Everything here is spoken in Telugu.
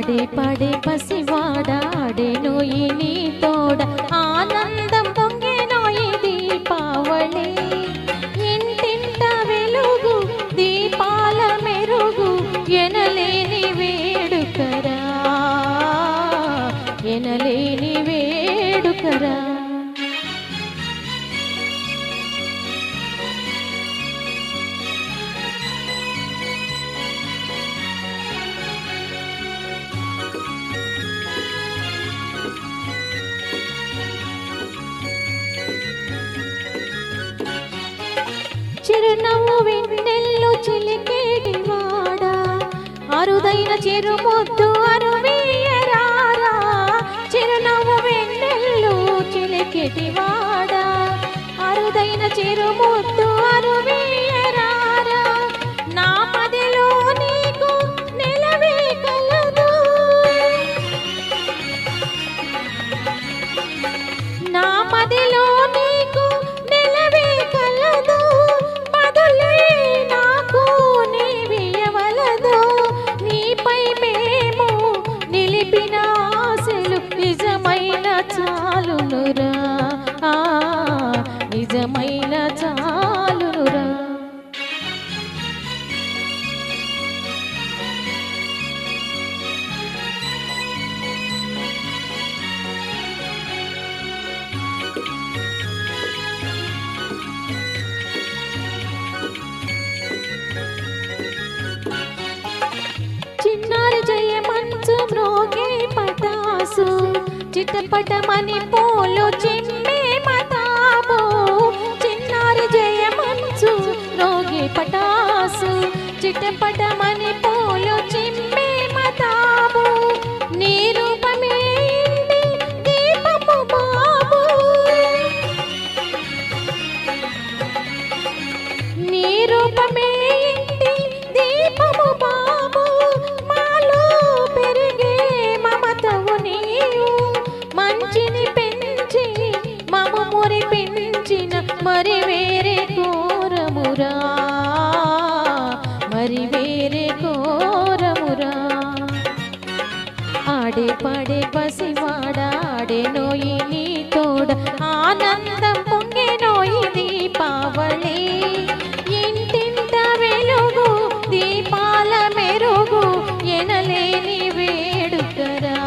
ఆడే పాడే పసివాడాడేనోయి నీ తోడ ఆనందం పొంగెనోయి దీపావళి ఇంటింట వెలుగు దీపాల మెరుగు ఎనలేని వేడుకరా ఎనలేని వేడుకరా చిరునవ్వు వెన్నెల్లు చిలికేటివాడా అరుదైన చిరుముద్దు అరువీయరారా చిరునవ్వు వెన్నెల్లు చిలికేటివాడా అరుదైన చిరుముద్దు అరువీయరారా నా మదిలో నీకు నిలవే కలదు నా మదిలో నీకు నిలవే కలదు చాలునురా నిజమైన చాలునురా చిన్నారి జయమంచు మ్రోగే పటాసు చిటపటమని పూలు చిమ్మే మతాబు చిన్నారి జయమంచు రోగి పటాసు చిటపటమని పూలు చిమ్మే మతాబు నీ రూపమే దీపము బాబు నీ రూపమే దీపము బాబు మాలో పెరిగే మమతవు నీవు మంచిని పెంచి మము మురిపించిన మరి వేరే కోరమురా మరి వేరే కోరమురా ఆడే పాడే పసివాడాడేనోయి నీ తోడ ఆనందం పొంగెనోయి దీపావళి ఇంటింట వెలుగు దీపాల మెరుగు ఎనలేని వేడుకరా